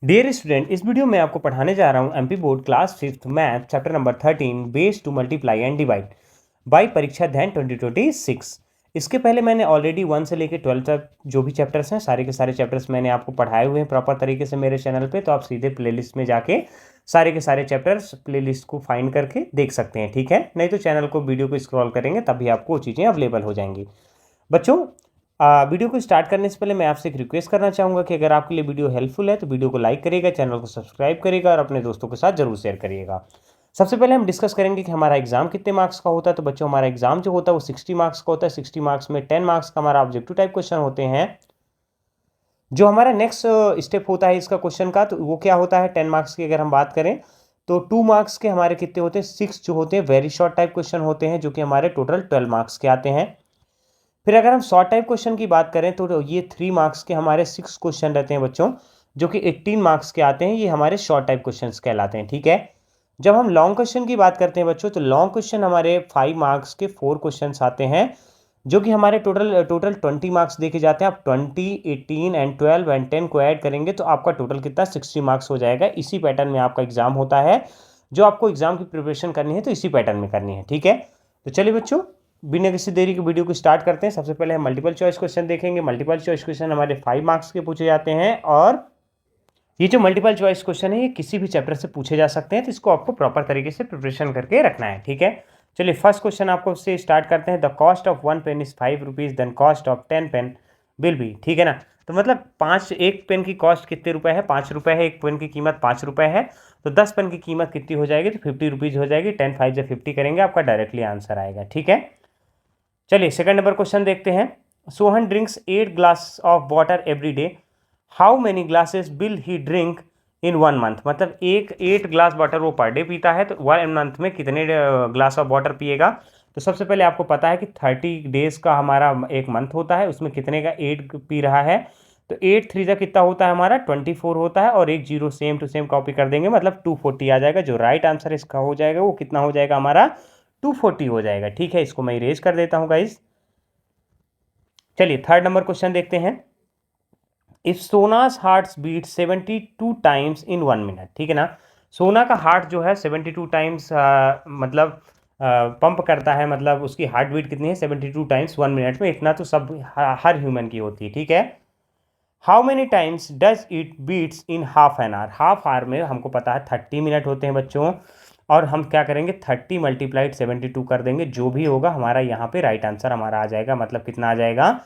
Dear student, इस video में आपको पढ़ाने जा रहा हूँ MP board class 5th math chapter number 13 base to multiply and divide by परीक्षा अध्ययन 2026। इसके पहले मैंने ऑलरेडी 1 से लेकर 12 तक जो भी चैप्टर्स हैं सारे के सारे चैप्टर्स मैंने आपको पढ़ाए हुए हैं प्रॉपर तरीके से मेरे चैनल पे। तो आप सीधे प्लेलिस्ट में जाके सारे के सारे चैप्टर्स प्लेलिस्ट को फाइंड करके देख सकते हैं, ठीक है। नहीं तो चैनल को वीडियो को स्क्रॉल करेंगे तभी आपको वो चीज़ें अवेलेबल हो जाएंगी। बच्चों, वीडियो को स्टार्ट करने से पहले मैं आपसे एक रिक्वेस्ट करना चाहूँगा कि अगर आपके लिए वीडियो हेल्पफुल है तो वीडियो को लाइक करिएगा, चैनल को सब्सक्राइब करिएगा और अपने दोस्तों के साथ जरूर शेयर करिएगा। सबसे पहले हम डिस्कस करेंगे कि हमारा एग्जाम कितने मार्क्स का होता है। तो बच्चों, हमारा एग्जाम जो होता है वो 60 मार्क्स का होता है। 60 मार्क्स में 10 मार्क्स का हमारा ऑब्जेक्टिव टाइप क्वेश्चन होते हैं। जो हमारा नेक्स्ट स्टेप होता है इसका क्वेश्चन का, तो वो क्या होता है 10 मार्क्स की अगर हम बात करें तो 2 मार्क्स के हमारे कितने होते हैं, 6 जो होते हैं वेरी शॉर्ट टाइप क्वेश्चन होते हैं, जो कि हमारे टोटल 12 मार्क्स के आते हैं। फिर अगर हम शॉर्ट टाइप क्वेश्चन की बात करें तो ये 3 मार्क्स के हमारे 6 क्वेश्चन रहते हैं बच्चों, जो कि 18 मार्क्स के आते हैं। ये हमारे शॉर्ट टाइप क्वेश्चन कहलाते हैं, ठीक है। जब हम लॉन्ग क्वेश्चन की बात करते हैं बच्चों, तो लॉन्ग क्वेश्चन हमारे 5 मार्क्स के 4 क्वेश्चन आते हैं, जो कि हमारे टोटल टोटल 20 मार्क्स देखे जाते हैं। आप 20, 18 एंड 12 एंड 10 को ऐड करेंगे तो आपका टोटल कितना 60 मार्क्स हो जाएगा। इसी पैटर्न में आपका एग्जाम होता है। जो आपको एग्जाम की प्रिपरेशन करनी है तो इसी पैटर्न में करनी है, ठीक है। तो चलिए बच्चों, बिना किसी देरी के वीडियो को स्टार्ट करते हैं। सबसे पहले हम मल्टीपल चॉइस क्वेश्चन देखेंगे। मल्टीपल चॉइस क्वेश्चन हमारे 5 मार्क्स के पूछे जाते हैं, और ये जो मल्टीपल चॉइस क्वेश्चन है ये किसी भी चैप्टर से पूछे जा सकते हैं, तो इसको आपको प्रॉपर तरीके से प्रिपरेशन करके रखना है, ठीक है। चलिए फर्स्ट क्वेश्चन आपको से स्टार्ट करते हैं। The cost of 1 pen is 5 rupees, then cost of 10 pen will be, ठीक है ना। तो मतलब एक पेन की कॉस्ट कितने रुपए है, 5 रुपए है। एक पेन की कीमत 5 रुपए है, तो 10 पेन की कीमत कितनी हो जाएगी, तो 50 रुपीज हो जाएगी। 10 5 से 50 करेंगे, आपका डायरेक्टली आंसर आएगा, ठीक है। चलिए सेकंड नंबर क्वेश्चन देखते हैं। Sohan drinks 8 glass of water every day, how many glasses will he drink in 1 month. मतलब 8 ग्लास वाटर वो पर डे पीता है, तो 1 मंथ में कितने ग्लास ऑफ वाटर पिएगा। तो सबसे पहले आपको पता है कि 30 डेज का हमारा एक मंथ होता है, उसमें कितने का 8 पी रहा है। तो 8 3 का कितना होता है हमारा 24 होता है, और एक zero same to same copy कर देंगे, मतलब 240 आ जाएगा। जो राइट आंसर इसका हो जाएगा वो कितना हो जाएगा हमारा 240 हो जाएगा, ठीक है। इसको मैं इरेज कर देता हूँ गाइस। चलिए थर्ड नंबर क्वेश्चन देखते हैं। If Sona's heart beat 72 times in 1 minute, ठीक है ना। सोना का हार्ट जो है 72 टाइम्स मतलब पंप करता है, मतलब उसकी हार्ट बीट कितनी है 72 टाइम्स 1 मिनट में। इतना तो सब हर ह्यूमन की होती है, ठीक है। How many times does it beats in half an hour. Half hour में हमको पता है 30 मिनट होते हैं बच्चों, और हम क्या करेंगे 30 मल्टीप्लाइड 72 कर देंगे। जो भी होगा हमारा यहाँ पे राइट आंसर हमारा आ जाएगा, मतलब कितना आ जाएगा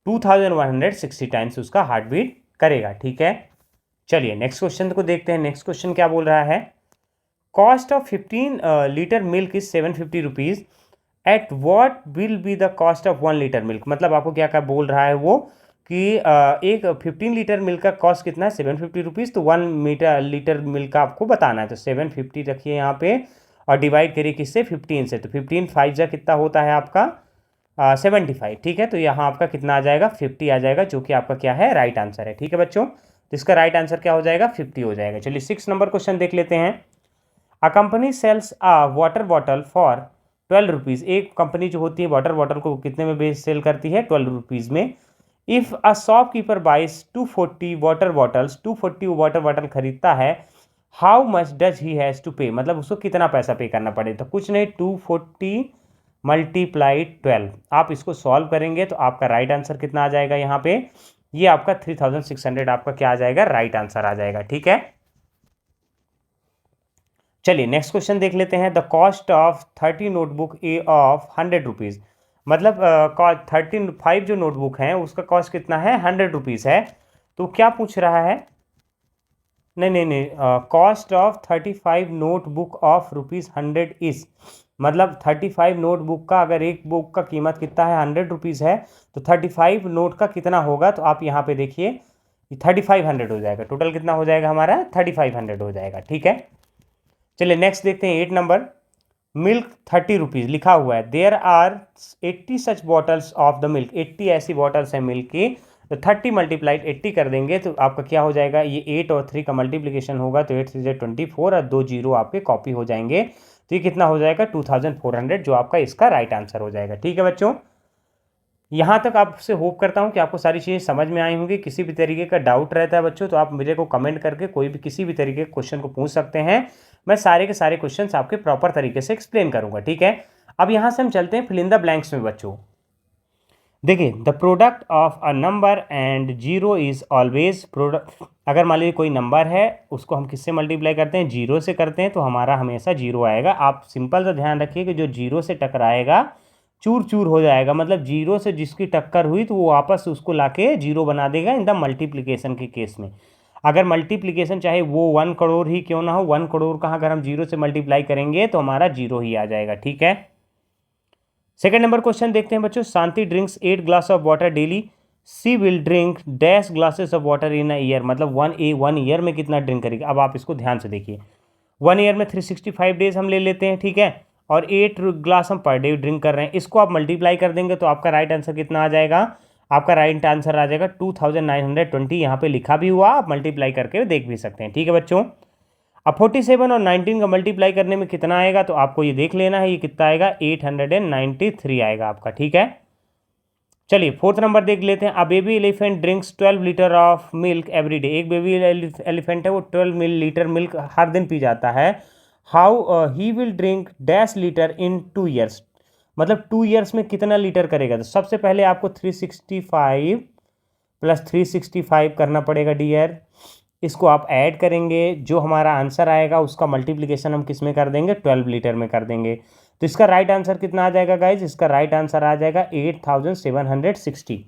2160 टाइम्स उसका हार्ट बीट करेगा, ठीक है। चलिए नेक्स्ट क्वेश्चन को देखते हैं। नेक्स्ट क्वेश्चन क्या बोल रहा है। Cost of 15 litre milk is 750 rupees, at what will be the cost of 1 litre milk. मतलब आपको क्या क्या बोल रहा है वो कि एक 15 लीटर मिल्क का कॉस्ट कितना है 750 रुपीज़, तो 1 लीटर मिल्क का आपको बताना है। तो 750 रखिए यहाँ पे, और डिवाइड करिए किससे 15 से। तो 15 5 जा कितना होता है आपका 75, ठीक है। तो यहाँ आपका कितना आ जाएगा 50 आ जाएगा, जो कि आपका क्या है राइट आंसर है, ठीक है बच्चों। तो इसका राइट आंसर क्या हो जाएगा 50 हो जाएगा। चलिए 6 नंबर क्वेश्चन देख लेते हैं। A company sells a water bottle for 12 rupees. एक कंपनी जो होती है वाटर बॉटल को कितने में बेच सेल करती है 12 रुपीज़ में। If a shopkeeper buys 240 water bottles, 240 water bottle खरीदता है, how much does he has to pay. मतलब उसको कितना पैसा पे करना पड़े। तो कुछ नहीं 240 मल्टीप्लाइड 12, आप इसको सॉल्व करेंगे तो आपका राइट आंसर कितना आ जाएगा यहाँ पे, ये आपका 3600 आपका क्या आ जाएगा राइट आंसर आ जाएगा, ठीक है। चलिए नेक्स्ट क्वेश्चन देख लेते हैं। The cost of 30 notebook A of 100 rupees. मतलब 5 जो नोटबुक हैं उसका कॉस्ट कितना है 100 रुपीज़ है। तो क्या पूछ रहा है, नहीं नहीं नहीं, cost of 35 notebook of ₹100 is, मतलब 35 नोटबुक का अगर एक बुक का कीमत कितना है 100 रुपीज़ है, तो 35 नोट का कितना होगा। तो आप यहाँ पे देखिए 3500 हो जाएगा। टोटल कितना हो जाएगा हमारा 3500 हो जाएगा, ठीक है। चलिए नेक्स्ट देखते हैं 8 नंबर। मिल्क 30 रुपीज़ लिखा हुआ है। There are 80 such bottles of the milk, 80 ऐसी बॉटल्स हैं मिल्क की। तो 30 मल्टीप्लाइड 80 कर देंगे तो आपका क्या हो जाएगा, ये 8 और 3 का मल्टीप्लिकेशन होगा, तो 8 से 24 और 2 जीरो आपके कॉपी हो जाएंगे। तो ये कितना हो जाएगा 2400, जो आपका इसका राइट आंसर हो जाएगा, ठीक है बच्चों। यहाँ तक आपसे होप करता हूँ कि आपको सारी चीज़ें समझ में आई होंगी। किसी भी तरीके का डाउट रहता है बच्चों तो आप मेरे को कमेंट करके कोई भी किसी भी तरीके के क्वेश्चन को पूछ सकते हैं। मैं सारे के सारे क्वेश्चंस आपके प्रॉपर तरीके से एक्सप्लेन करूँगा, ठीक है। अब यहाँ से हम चलते हैं फिल इन द ब्लैंक्स में बच्चों। देखिए, the product of a number and zero is always product. अगर मान लीजिए कोई नंबर है, उसको हम किससे मल्टीप्लाई करते हैं, जीरो से करते हैं, तो हमारा हमेशा जीरो आएगा। आप सिंपल सा ध्यान रखिए कि जो जीरो से टकराएगा चूर चूर हो जाएगा, मतलब जीरो से जिसकी टक्कर हुई तो वो वापस उसको लाके जीरो बना देगा इन द मल्टीप्लिकेशन के केस में। अगर मल्टीप्लिकेशन चाहे वो 1 करोड़ ही क्यों ना हो, 1 करोड़ का अगर हम जीरो से मल्टीप्लाई करेंगे तो हमारा जीरो ही आ जाएगा, ठीक है। सेकेंड नंबर क्वेश्चन देखते हैं बच्चों। Shanti drinks 8 glass of water daily, she will drink dash glasses of water in a year, मतलब 1 ईयर में कितना ड्रिंक करेगी। अब आप इसको ध्यान से देखिए, 1 ईयर में 365 डेज हम ले लेते हैं, ठीक है, और 8 ग्लास हम पर डे ड्रिंक कर रहे हैं। इसको आप मल्टीप्लाई कर देंगे तो आपका राइट आंसर कितना आ जाएगा, आपका राइट आंसर आ जाएगा 2920। यहाँ पे लिखा भी हुआ, आप मल्टीप्लाई करके देख भी सकते हैं, ठीक है बच्चों। अब 47 और 19 का मल्टीप्लाई करने में कितना आएगा तो आपको ये देख लेना है, ये कितना आएगा, 893 आएगा आपका, ठीक है। चलिए फोर्थ नंबर देख लेते हैं। A baby elephant drinks 12 litre of milk every day. एक बेबी एलिफेंट है, वो 12 लीटर मिल्क हर दिन पी जाता है। How he will drink dash litre in 2 years, मतलब 2 ईयर्स में कितना लीटर करेगा। तो सबसे पहले आपको 365 प्लस 365 करना पड़ेगा डियर। इसको आप ऐड करेंगे, जो हमारा आंसर आएगा उसका मल्टीप्लिकेशन हम किस में कर देंगे, 12 लीटर में कर देंगे। तो इसका राइट आंसर कितना आ जाएगा गाइज, इसका राइट आंसर आ जाएगा 8760।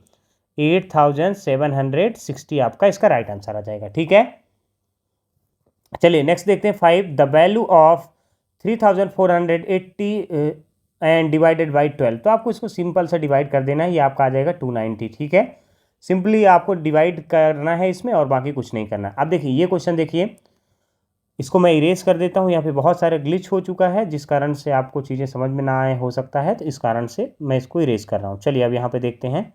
8760 आपका इसका राइट आंसर आ जाएगा, ठीक है। चलिए नेक्स्ट देखते हैं 5। The value of 3480 and divided by 12। तो आपको इसको सिंपल सा डिवाइड कर देना है, ये आपका आ जाएगा 290, ठीक है। सिंपली आपको डिवाइड करना है इसमें और बाकी कुछ नहीं करना। अब देखिए ये क्वेश्चन देखिए, इसको मैं इरेज कर देता हूँ। यहाँ पे बहुत सारे ग्लिच हो चुका है जिस कारण से आपको चीज़ें समझ में ना आए हो सकता है, तो इस कारण से मैं इसको इरेज कर रहा हूँ। चलिए अब यहाँ पे देखते हैं।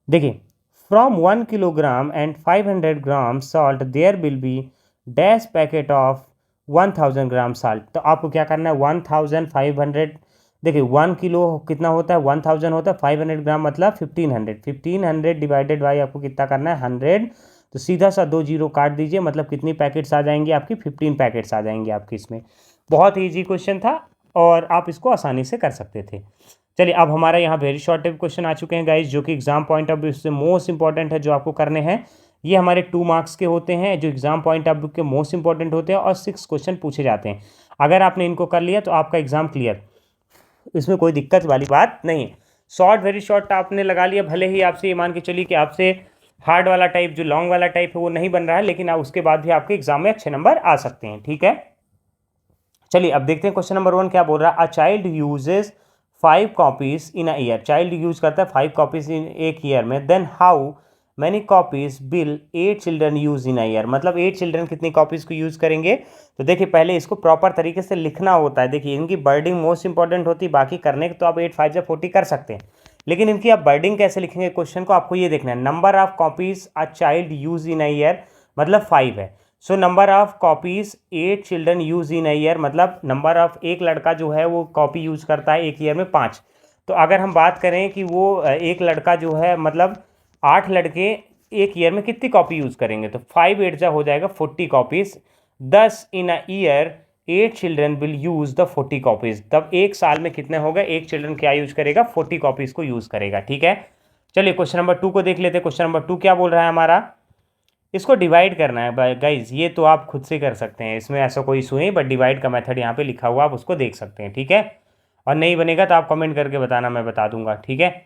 देखिए, from 1 kilogram and 500 gram salt there will be dash packet of 1000 gram salt. तो आपको क्या करना है, 1500, देखिए 1 किलो कितना होता है, 1000 होता है, 500 ग्राम मतलब 1500। 1500 डिवाइडेड बाई आपको कितना करना है, 100। तो सीधा सा 2 जीरो काट दीजिए, मतलब कितनी पैकेट्स आ जाएंगी आपकी, 15 पैकेट्स आ जाएंगे आपकी इसमें। बहुत ईजी क्वेश्चन था और आप इसको आसानी से कर सकते थे। चलिए अब हमारा यहाँ वेरी शॉर्ट टाइप क्वेश्चन आ चुके हैं गाइज, जो कि एग्जाम पॉइंट ऑफ व्यू से मोस्ट इंपॉर्टेंट है, जो आपको करने हैं। ये हमारे 2 मार्क्स के होते हैं, जो एग्जाम पॉइंट ऑफ व्यू के मोस्ट इंपॉर्टेंट होते हैं, और 6 क्वेश्चन पूछे जाते हैं। अगर आपने इनको कर लिया तो आपका एग्जाम क्लियर, इसमें कोई दिक्कत वाली बात नहीं है। शॉर्ट वेरी शॉर्ट आपने लगा लिया, भले ही आपसे ये मान के चलिए कि आपसे हार्ड वाला टाइप, जो लॉन्ग वाला टाइप है वो नहीं बन रहा है, लेकिन आप उसके बाद भी आपके एग्जाम में अच्छे नंबर आ सकते हैं, ठीक है। चलिए अब देखते हैं क्वेश्चन नंबर 1 क्या बोल रहा है। A child uses 5 copies in a year. Child use करता है 5 कॉपीज इन एक ईयर में। Then how many copies will 8 children use in a year, मतलब 8 चिल्ड्रन कितनी कॉपीज को यूज करेंगे। तो देखिए पहले इसको प्रॉपर तरीके से लिखना होता है। देखिए इनकी वर्डिंग मोस्ट इंपॉर्टेंट होती है, बाकी करने के तो आप 8 5 जा 40 कर सकते हैं, लेकिन इनकी आप वर्डिंग कैसे लिखेंगे क्वेश्चन को, आपको ये देखना है। Number of copies a child use in a year मतलब 5 है। So number of copies 8 children use in a year, मतलब नंबर ऑफ एक लड़का जो है वो कॉपी यूज करता है एक ईयर में 5। तो अगर हम बात करें कि वो एक लड़का जो है, मतलब 8 लड़के एक ईयर में कितनी कॉपी यूज करेंगे, तो 5 8 जा हो जाएगा 40 copies. 10 in a year 8 children will use the 40 copies. तब एक साल में कितने हो गए, एक चिल्ड्रन क्या यूज करेगा, 40 कॉपीज को यूज करेगा, ठीक है। चलिए क्वेश्चन नंबर 2 को देख लेते हैं। क्वेश्चन नंबर 2 क्या बोल रहा है हमारा, इसको डिवाइड करना है गाइज। ये तो आप खुद से कर सकते हैं, इसमें ऐसा कोई इशू नहीं, बट डिवाइड का मेथड यहाँ पे लिखा हुआ, आप उसको देख सकते हैं, ठीक है। और नहीं बनेगा तो आप कमेंट करके बताना, मैं बता दूंगा, ठीक है।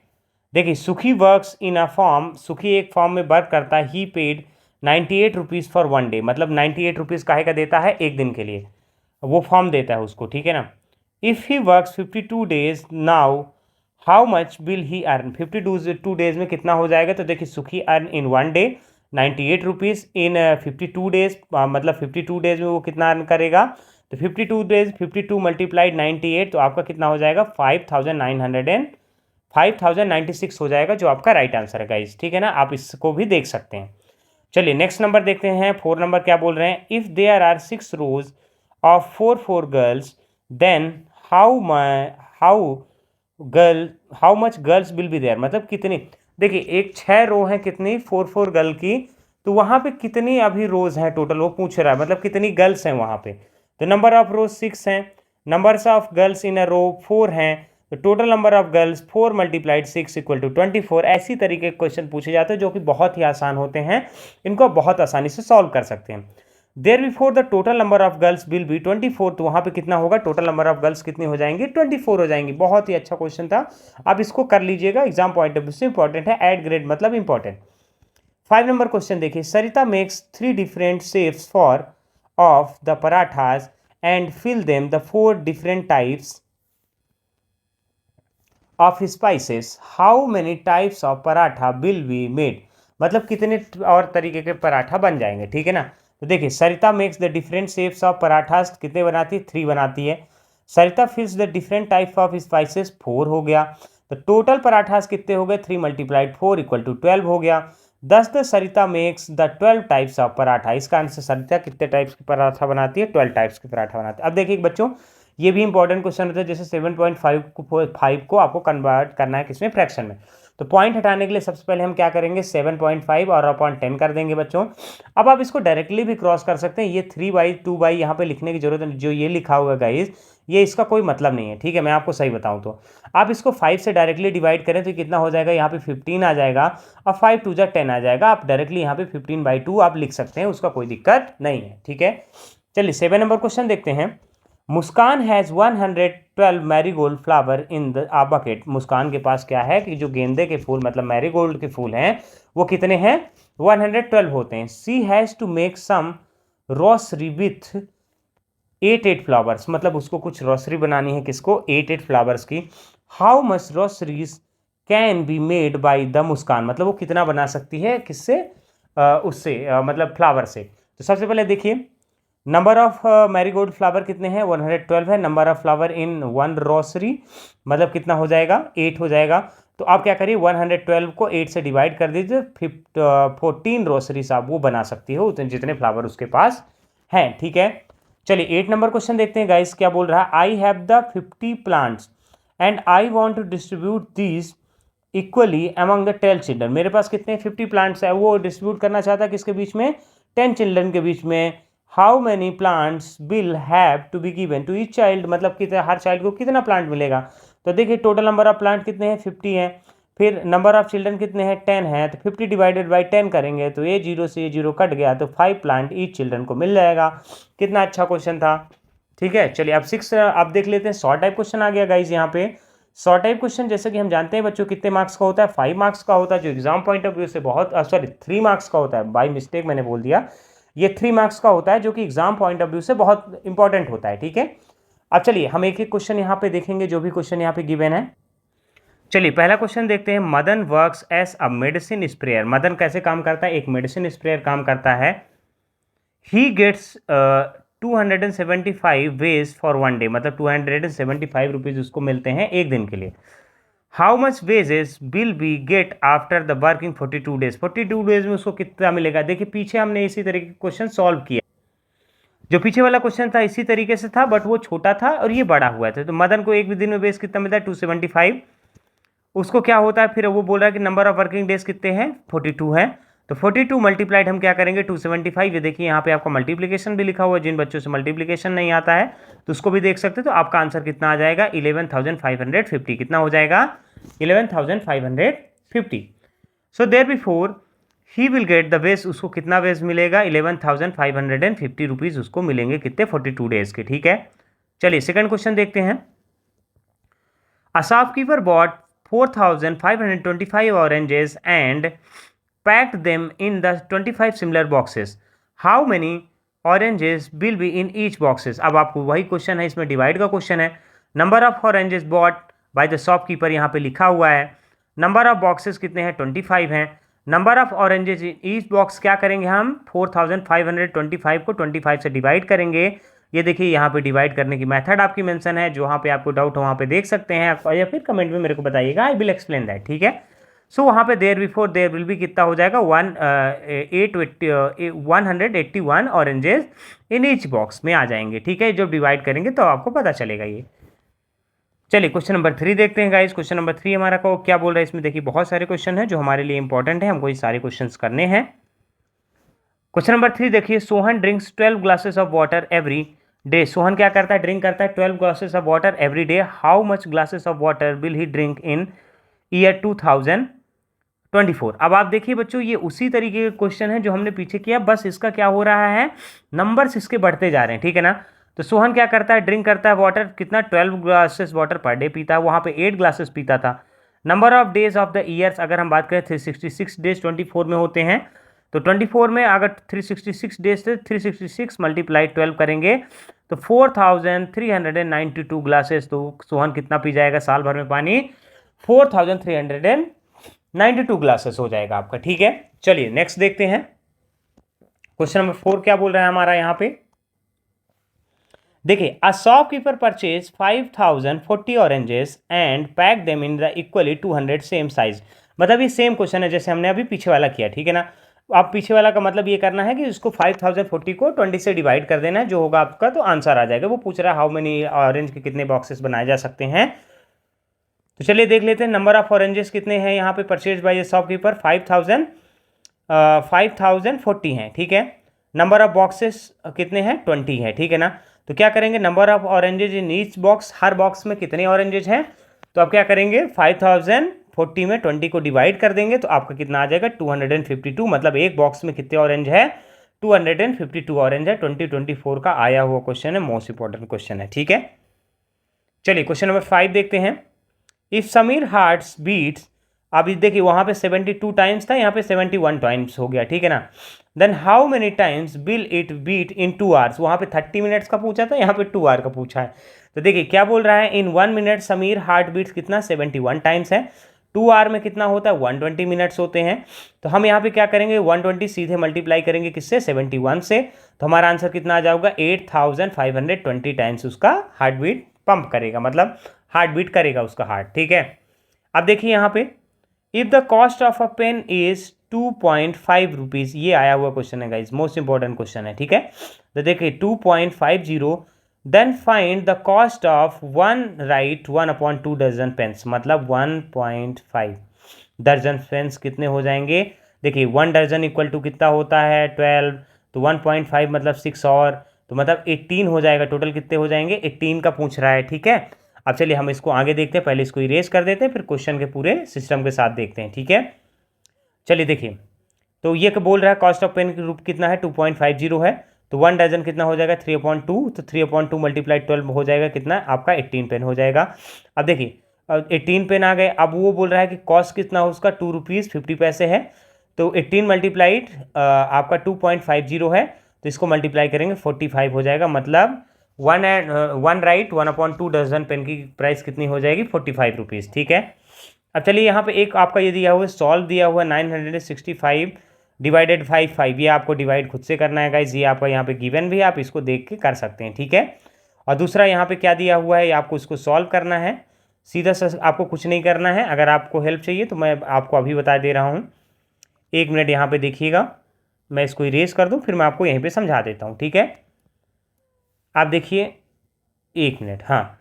देखिए सुखी वर्क्स इन अ फॉर्म, सुखी एक फॉर्म में वर्क करता है। ही पेड 98 रुपीज़ फॉर 1 डे, मतलब 98 रुपीज़ काहे का देता है, एक दिन के लिए वो फॉर्म देता है उसको, ठीक है ना। If he works 52 days now how much will he earn. 52 days में कितना हो जाएगा, तो देखिए सुखी earn in 1 day 98 rupees in 52 days, मतलब 52 डेज में वो कितना अर्न करेगा। तो 52 डेज 52 मल्टीप्लाइड 98, तो आपका कितना हो जाएगा 5096 हो जाएगा, जो आपका राइट आंसर है गाइज, ठीक है ना। आप इसको भी देख सकते हैं। चलिए नेक्स्ट नंबर देखते हैं। 4 नंबर क्या बोल रहे हैं। If there are 6 rows of 4 4 girls then how girl, how much girls will be there, मतलब कितनी, देखिए एक 6 रो है, कितनी 4 गर्ल की, तो वहाँ पे कितनी अभी रोज हैं टोटल वो पूछ रहा है, मतलब कितनी गर्ल्स हैं वहाँ पे। तो नंबर ऑफ रोज 6 हैं, numbers of girls in a row 4 हैं, तो total number of girls 4 multiplied 6 equal to 24। ऐसी तरीके के क्वेश्चन पूछे जाते हैं जो कि बहुत ही आसान होते हैं, इनको आप बहुत आसानी से सॉल्व कर सकते हैं। Therefore the total number of girls will be 24, तो वहां पे कितना होगा, टोटल नंबर ऑफ गर्ल्स कितनी हो जाएंगी, 24 हो जाएंगी। बहुत ही अच्छा क्वेश्चन था, आप इसको कर लीजिएगा, एग्जाम पॉइंट ऑफ व्यू से इंपॉर्टेंट है, एड ग्रेड मतलब इंपॉर्टेंट। 5 नंबर क्वेश्चन देखिए, Sarita makes 3 different shapes for of the parathas and fill them the 4 different types of spices, how many types of paratha will be made, मतलब कितने और तरीके के पराठा बन जाएंगे, ठीक है ना। तो देखिए Sarita makes the different shapes of parathas, कितने बनाती है, 3 बनाती है। Sarita fills the different type of spices, 4 हो गया। तो टोटल पराठास कितने हो गए, 3 मल्टीप्लाइड 4 इक्वल टू 12 हो गया। दस the Sarita makes the 12 types of paratha, इसका आंसर सरिता कितने टाइप्स की पराठा बनाती है, 12 टाइप्स के पराठा बनाती है। अब देखिए बच्चों, ये भी इंपॉर्टेंट क्वेश्चन होता है, जैसे 7.5 को आपको कन्वर्ट करना है किसमें, फ्रैक्शन में। तो पॉइंट हटाने के लिए सबसे पहले हम क्या करेंगे, 7.5 और अपॉन 10 कर देंगे बच्चों। अब आप इसको डायरेक्टली भी क्रॉस कर सकते हैं, ये 3/2 यहाँ पे लिखने की जरूरत नहीं, जो ये लिखा हुआ है गाइस, ये इसका कोई मतलब नहीं है, ठीक है। मैं आपको सही बताऊं तो आप इसको 5 से डायरेक्टली डिवाइड करें तो कितना हो जाएगा, यहाँ पे 15 आ जाएगा, और 5 2 जा 10 आ जाएगा। आप डायरेक्टली यहाँ पे 15/2 आप लिख सकते हैं, उसका कोई दिक्कत नहीं है, ठीक है। चलिए 7 नंबर क्वेश्चन देखते हैं। Muskan has 112 marigold flower in the bucket, Muskan के पास क्या है कि जो गेंदे के फूल मतलब मैरीगोल्ड के फूल हैं वो कितने हैं, 112 होते हैं। She has to make some rosary with 8 flowers, मतलब उसको कुछ रोसरी बनानी है, किसको, 8 फ्लावर्स की। How much rosaries can be made by the Muskan, मतलब वो कितना बना सकती है, किससे, उससे मतलब फ्लावर से। तो सबसे पहले देखिए, नंबर ऑफ मैरीगोल्ड फ्लावर कितने हैं, 112 है। Number of flower in 1 Rossari, मतलब कितना हो जाएगा, 8 हो जाएगा। तो आप क्या करिए, 112 को 8 से डिवाइड कर दीजिए, 14 रोसरीज आप वो बना सकती हो, उतने जितने फ्लावर उसके पास हैं, ठीक है। चलिए 8 नंबर क्वेश्चन देखते हैं गाइस, क्या बोल रहा है। I have the 50 plants and I want to distribute these equally among the 10 children, मेरे पास कितने 50 प्लांट्स है, वो डिस्ट्रीब्यूट करना चाहता है किसके बीच में, 10 चिल्ड्रन के बीच में। How many plants will have to be given to each child, मतलब कितना, हर चाइल्ड को कितना प्लांट मिलेगा। तो देखिए टोटल नंबर ऑफ प्लांट कितने हैं, 50 हैं। फिर नंबर ऑफ चिल्ड्रन कितने हैं, 10 है। तो 50 डिवाइडेड बाई 10 करेंगे तो ये 0 से ये 0 कट गया, तो 5 प्लांट ईच चिल्ड्रन को मिल जाएगा। कितना अच्छा क्वेश्चन था, ठीक है। चलिए अब 6 आप देख लेते हैं, शॉर्ट टाइप क्वेश्चन आ गया गाइज यहाँ पे। शॉर्ट टाइप क्वेश्चन जैसे कि हम जानते हैं बच्चों कितने मार्क्स का होता है, 5 मार्क्स का होता है, जो एग्जाम पॉइंट ऑफ व्यू से बहुत, सॉरी 3 मार्क्स का होता है, बाई मिस्टेक मैंने बोल दिया, ये 3 मार्क्स का होता है, जो कि एग्जाम पॉइंट ऑफ व्यू से बहुत इंपॉर्टेंट होता है, ठीक है। अब चलिए हम एक एक क्वेश्चन यहाँ पे देखेंगे, जो भी क्वेश्चन यहाँ पे गिवन है। चलिए पहला क्वेश्चन देखते हैं, Madan works as a medicine sprayer, Madan कैसे काम करता है, एक मेडिसिन स्प्रेयर काम करता है। He gets 275 wage for 1 day, मतलब 275 रुपीज़ उसको मिलते हैं एक दिन के लिए। How much wages will be get after the working 42 days, 42 days में उसको कितना मिलेगा। देखिए पीछे हमने इसी तरीके के क्वेश्चन सॉल्व किया, जो पीछे वाला क्वेश्चन था इसी तरीके से था, बट वो छोटा था और ये बड़ा हुआ था। तो मदन को एक दिन में बेस कितना मिलता है, 275, उसको क्या होता है, फिर वो बोल रहा है कि नंबर ऑफ वर्किंग डेज कितने हैं, 42 है। तो 42 मल्टीप्लाइड हम क्या करेंगे, 275, ये देखिए यहाँ पे आपका मल्टीप्लिकेशन भी लिखा हुआ है, जिन बच्चों से मल्टीप्लिकेशन नहीं आता है तो उसको भी देख सकते हैं। तो आपका आंसर कितना आ जाएगा, 11,550, कितना हो जाएगा, 11,550। So therefore he will get the wage, उसको कितना वेज मिलेगा, 11,550 रुपीज़ उसको मिलेंगे, कितने, 42 डेज के, ठीक है। चलिए सेकंड क्वेश्चन देखते हैं। A shopkeeper bought 4,525 oranges and packed them in the 25 similar boxes. How many oranges will be in each boxes? अब आपको वही क्वेश्चन है, इसमें डिवाइड का क्वेश्चन है। Number of oranges bought by the shopkeeper यहाँ पे लिखा हुआ है। नंबर ऑफ बॉक्सेस कितने हैं, 25 हैं। Number of oranges in each box क्या करेंगे हम, 4,525 को 25 से डिवाइड करेंगे। ये देखिए यहाँ पे डिवाइड करने की मेथड आपकी मेंशन है, जो वहाँ पे आपको डाउट हो वहाँ पे देख सकते हैं, या फिर कमेंट में मेरे को बताइएगा, आई विल एक्सप्लेन दैट, ठीक है। सो वहाँ पे therefore there will be कितना हो जाएगा, 181 ऑरेंजेस इन ईच बॉक्स में आ जाएंगे, ठीक है। जब डिवाइड करेंगे तो आपको पता चलेगा ये। चलिए क्वेश्चन नंबर 3 देखते हैं गाइस। क्वेश्चन नंबर 3 हमारा को क्या बोल रहा है इसमें, देखिए बहुत सारे क्वेश्चन हैं जो हमारे लिए इंपॉर्टेंट है, हमको ये सारे क्वेश्चंस करने हैं। क्वेश्चन नंबर 3 देखिए, Sohan drinks 12 glasses of water every day. Sohan क्या करता है, ड्रिंक करता है 12 glasses of water every day. How much glasses of water will he drink in year 2024। अब आप देखिए बच्चों, ये उसी तरीके के क्वेश्चन है जो हमने पीछे किया, बस इसका क्या हो रहा है, नंबर्स इसके बढ़ते जा रहे हैं, ठीक है ना। तो सोहन क्या करता है, ड्रिंक करता है वाटर, कितना 12 ग्लासेस वाटर पर डे पीता है, वहाँ पे 8 ग्लासेस पीता था। Number of days of the years, अगर हम बात करें 366 डेज 24 में होते हैं, तो 24 में अगर 366 डेज से 366 मल्टीप्लाई 12 करेंगे तो 4392 ग्लासेस। तो सोहन कितना पी जाएगा साल भर में पानी, 4392 ग्लासेस हो जाएगा आपका, ठीक है। चलिए नेक्स्ट देखते हैं। क्वेश्चन नंबर 4 क्या बोल रहा है हमारा यहाँ पे, देखिए, a shopkeeper purchase 5040 oranges and pack them in the equally 200 same size. मतलब ये सेम क्वेश्चन है जैसे हमने अभी पीछे वाला किया, ठीक है ना। अब पीछे वाला का मतलब ये करना है कि इसको 5040 को 20 से डिवाइड कर देना है, जो होगा आपका तो आंसर आ जाएगा। वो पूछ रहा है हाउ मेनी ऑरेंज के कितने बॉक्सेस बनाए जा सकते हैं। तो चलिए देख लेते हैं, नंबर ऑफ ऑरेंजेस कितने हैं यहाँ पे परचेज बाय शॉपकीपर, 5040 हैं, ठीक है। नंबर ऑफ बॉक्सेस कितने हैं, 20 है, ठीक है ना। तो क्या करेंगे, number of oranges in each box, her box में कितने ऑरेंजेज हैं, तो आप क्या करेंगे 5040 में 20 को डिवाइड कर देंगे तो आपका कितना आ जाएगा 252। मतलब एक बॉक्स में कितने ऑरेंज है, 252 ऑरेंज है। 2024 का आया हुआ क्वेश्चन है, मोस्ट इंपॉर्टेंट क्वेश्चन है, ठीक है। चलिए क्वेश्चन नंबर 5 देखते हैं। इफ समीर हार्ट्स बीट्स, अब देखिए वहाँ पे 72 टाइम्स था, यहाँ पे 71 टाइम्स हो गया, ठीक है ना। Then how many times will it beat in 2 hours, वहाँ पे 30 मिनट्स का पूछा था, यहाँ पे 2 आवर का पूछा है। तो देखिए क्या बोल रहा है, इन 1 मिनट समीर हार्ट बीट्स कितना 71 टाइम्स है, 2 आवर में कितना होता है 120 मिनट्स होते हैं। तो हम यहाँ पे क्या करेंगे 120 सीधे मल्टीप्लाई करेंगे किससे 71 से, तो हमारा आंसर कितना आ जाएगा 8520 टाइम्स उसका हार्ट बीट पंप करेगा, मतलब हार्ट बीट करेगा उसका हार्ट, ठीक है। अब देखिए यहाँ पे, if the cost of a pen is 2.5 rupees, ये आया हुआ क्वेश्चन है गाइज, मोस्ट इंपॉर्टेंट क्वेश्चन है, ठीक है। तो देखिए 2.50, then find the cost of 1 right 1/2 dozen pens, मतलब 1.5 दर्जन पेन्स कितने हो जाएंगे। देखिए 1 दर्जन इक्वल टू कितना होता है 12, तो 1.5 मतलब 6 और, तो मतलब 18 हो जाएगा। टोटल कितने हो जाएंगे 18 का पूछ रहा है, ठीक है। अब चलिए हम इसको आगे देखते हैं, पहले इसको इरेज कर देते हैं फिर क्वेश्चन के पूरे सिस्टम के साथ देखते हैं, ठीक है। चलिए देखिए, तो ये बोल रहा है कॉस्ट ऑफ पेन की रूप कितना है 2.50 है, तो 1 डजन कितना हो जाएगा 3/2, तो 3/2 मल्टीप्लाई 12 हो जाएगा कितना आपका 18 पेन हो जाएगा। अब देखिए 18 पेन आ गए, अब वो बोल रहा है कि कॉस्ट कितना हो उसका 2 रुपीज़ 50 है, तो 18 मल्टीप्लाइड आपका 2.50 है, तो इसको मल्टीप्लाई करेंगे 45 हो जाएगा, मतलब 1 राइट 1/2 डजन पेन की प्राइस कितनी हो जाएगी 45 रुपीज़, ठीक है। अब चलिए यहाँ पे एक आपका ये दिया हुआ है सॉल्व दिया हुआ है 965 डिवाइडेड 5, ये आपको डिवाइड खुद से करना है गाइज, ये आपका यहाँ पे गिवन भी है, आप इसको देख के कर सकते हैं, ठीक है। और दूसरा यहाँ पे क्या दिया हुआ है, आपको इसको सॉल्व करना है, सीधा सा आपको कुछ नहीं करना है। अगर आपको हेल्प चाहिए तो मैं आपको अभी बता दे रहा हूँ, 1 मिनट यहाँ पे देखिएगा, मैं इसको इरेज कर दूँ फिर मैं आपको यहीं पर समझा देता हूँ, ठीक है। आप देखिए 1 मिनट, हाँ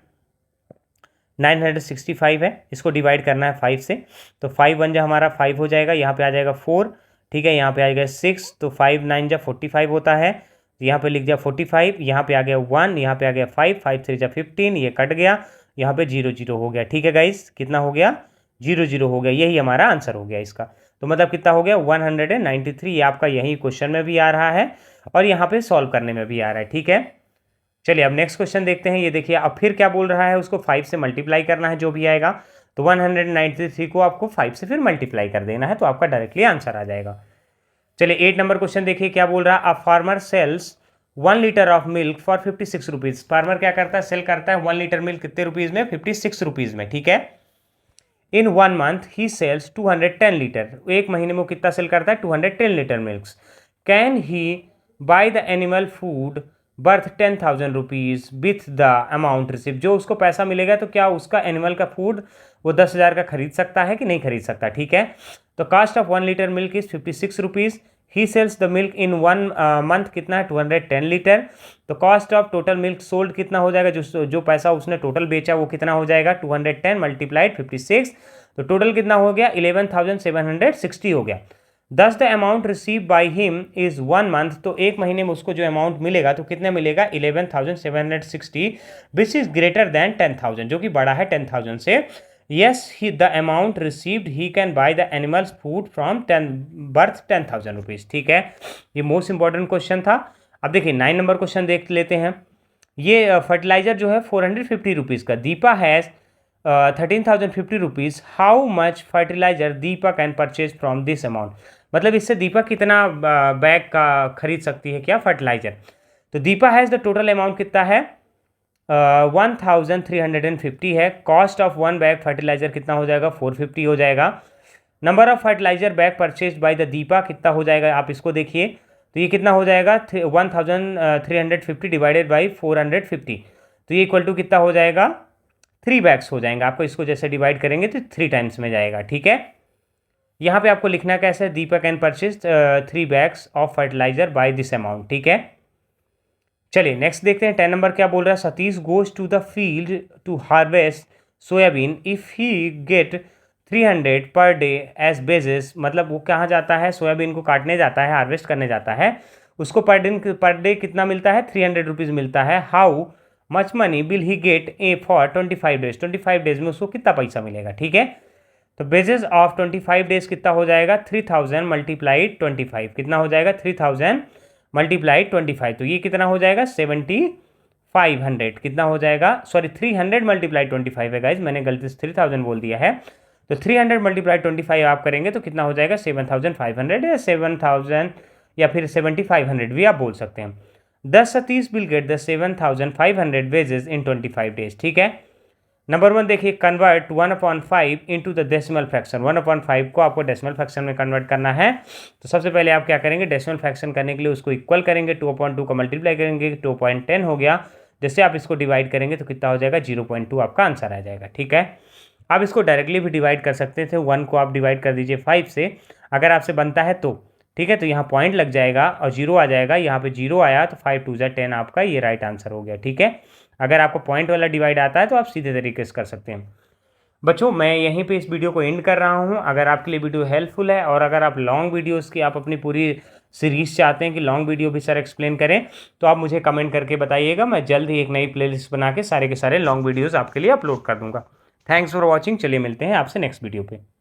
965 है, इसको डिवाइड करना है 5 से, तो 5 1 जा हमारा 5 हो जाएगा, यहाँ पे आ जाएगा 4, ठीक है, यहाँ पे आ जाएगा 6, तो 5 9 जा 45 होता है, यहाँ पे लिख दिया 45, यहाँ पे आ गया 1, यहाँ पे आ गया 5, 5 3 जा 15, ये कट गया, यहाँ पे 0 0 हो गया, ठीक है गाइस, कितना हो गया 0 0 हो गया, यही हमारा आंसर हो गया इसका। तो मतलब कितना हो गया 193, ये आपका यही क्वेश्चन में भी आ रहा है और यहाँ पे सॉल्व करने में भी आ रहा है, ठीक है। चलिए अब नेक्स्ट क्वेश्चन देखते हैं। ये देखिए अब फिर क्या बोल रहा है, उसको 5 से मल्टीप्लाई करना है जो भी आएगा, तो 193 को आपको 5 से फिर मल्टीप्लाई कर देना है, तो आपका डायरेक्टली आंसर आ जाएगा। चलिए 8 नंबर क्वेश्चन देखिए क्या बोल रहा है, a farmer sells 1 litre of milk for 56 rupees. Farmer क्या करता है, सेल करता है 1 लीटर मिल्क कितने रुपीज़ में 56 रुपीज़ में, ठीक है। इन 1 मंथ ही सेल्स 210 लीटर, एक महीने में वो कितना सेल करता है 210 litre milk. Can he by the animal food worth 10,000 rupees with the amount receive, जो उसको पैसा मिलेगा तो क्या उसका एनिमल का फूड वो 10,000 का खरीद सकता है कि नहीं खरीद सकता, ठीक है। तो cost of 1 litre milk is 56 rupees, he sells the milk in 1 month कितना है 210 लीटर। तो cost of total milk sold कितना हो जाएगा, जो पैसा उसने टोटल बेचा वो कितना हो जाएगा 210 मल्टीप्लाइड 56, तो टोटल कितना हो गया 11,760 हो गया। दस the amount receive by him is 1 month, तो एक महीने में उसको जो अमाउंट मिलेगा तो कितने मिलेगा 11,760 विच इज ग्रेटर देन 10,000, जो कि बड़ा है 10,000 से। yes he the amount received he can buy the animals food from 10 worth 10,000 rupees। ठीक है, ये मोस्ट इंपॉर्टेंट क्वेश्चन था। अब देखिए 9 नंबर क्वेश्चन देख लेते हैं। ये फर्टिलाइजर जो है 450 रुपीज़ का, Deepa has 13,050 rupees, how much fertiliser Deepa can purchase from this amount. मतलब इससे दीपा कितना बैग का खरीद सकती है क्या फर्टिलाइजर। तो Deepa has the total amount कितना है 1,350 है। कॉस्ट ऑफ 1 बैग फर्टिलाइजर कितना हो जाएगा 450 हो जाएगा। Number of fertiliser bag purchase by the Deepa कितना हो जाएगा, आप इसको देखिए तो ये कितना हो जाएगा 1,350 डिवाइडेड बाई 450, तो ये इक्वल टू कितना हो जाएगा 3 बैग्स हो जाएंगे। आपको इसको जैसे डिवाइड करेंगे तो 3 टाइम्स में जाएगा। ठीक है, यहाँ पे आपको लिखना कैसे है, Deepa can purchase 3 bags of fertilizer by this amount. ठीक है, चलिए नेक्स्ट देखते हैं 10 नंबर क्या बोल रहा है। Satish goes to the field to harvest soybean if he gets 300 per day as basis. मतलब वो कहाँ जाता है, सोयाबीन को काटने जाता है, हार्वेस्ट करने जाता है, उसको पर डे कितना मिलता है 300 रुपीज़ मिलता है। How much money will he gate A for 25 days, 25 days में उसको कितना पैसा मिलेगा। ठीक है, तो बेसिस ऑफ 25 डेज कितना हो जाएगा 3,000 मल्टीप्लाइड 25, कितना हो जाएगा 3,000 मल्टीप्लाइड 25, तो ये कितना हो जाएगा 7,500, कितना हो जाएगा सॉरी 300 मल्टीप्लाइड 25 है गाइज, मैंने गलती से 3,000 बोल दिया है। तो 300 मल्टीप्लाइड 25 आप करेंगे तो कितना हो जाएगा 7,500 या 7,000 या फिर 7,500 भी आप बोल सकते हैं। 10 Satish will get the 7,500 wages in 25 days. ठीक है, नंबर 1 देखिए, convert 1/5 into the decimal fraction. 1/5 को आपको डेसिमल फ्रैक्शन में कन्वर्ट करना है। तो सबसे पहले आप क्या करेंगे, डेसिमल फ्रैक्शन करने के लिए उसको इक्वल करेंगे, 2/2 का मल्टीप्लाई करेंगे 2.10 हो गया। जैसे आप इसको डिवाइड करेंगे तो कितना हो जाएगा 0.2 आपका आंसर आ जाएगा। ठीक है, आप इसको डायरेक्टली भी डिवाइड कर सकते थे, 1 को आप डिवाइड कर दीजिए 5 से, अगर आपसे बनता है तो। ठीक है, तो यहाँ पॉइंट लग जाएगा और 0 आ जाएगा, यहाँ पे 0 आया तो 5 2 10 आपका ये राइट आंसर हो गया। ठीक है, अगर आपको पॉइंट वाला डिवाइड आता है तो आप सीधे तरीके से कर सकते हैं। बच्चों मैं यहीं पे इस वीडियो को एंड कर रहा हूँ। अगर आपके लिए वीडियो हेल्पफुल है और अगर आप लॉन्ग वीडियोस की आप अपनी पूरी सीरीज़ चाहते हैं कि लॉन्ग वीडियो भी सर एक्सप्लेन करें, तो आप मुझे कमेंट करके बताइएगा। मैं जल्द ही एक नई प्लेलिस्ट बना के सारे के सारे लॉन्ग वीडियोज़ आपके लिए अपलोड कर दूँगा। Thanks for watching. चलिए मिलते हैं आपसे नेक्स्ट वीडियो पे।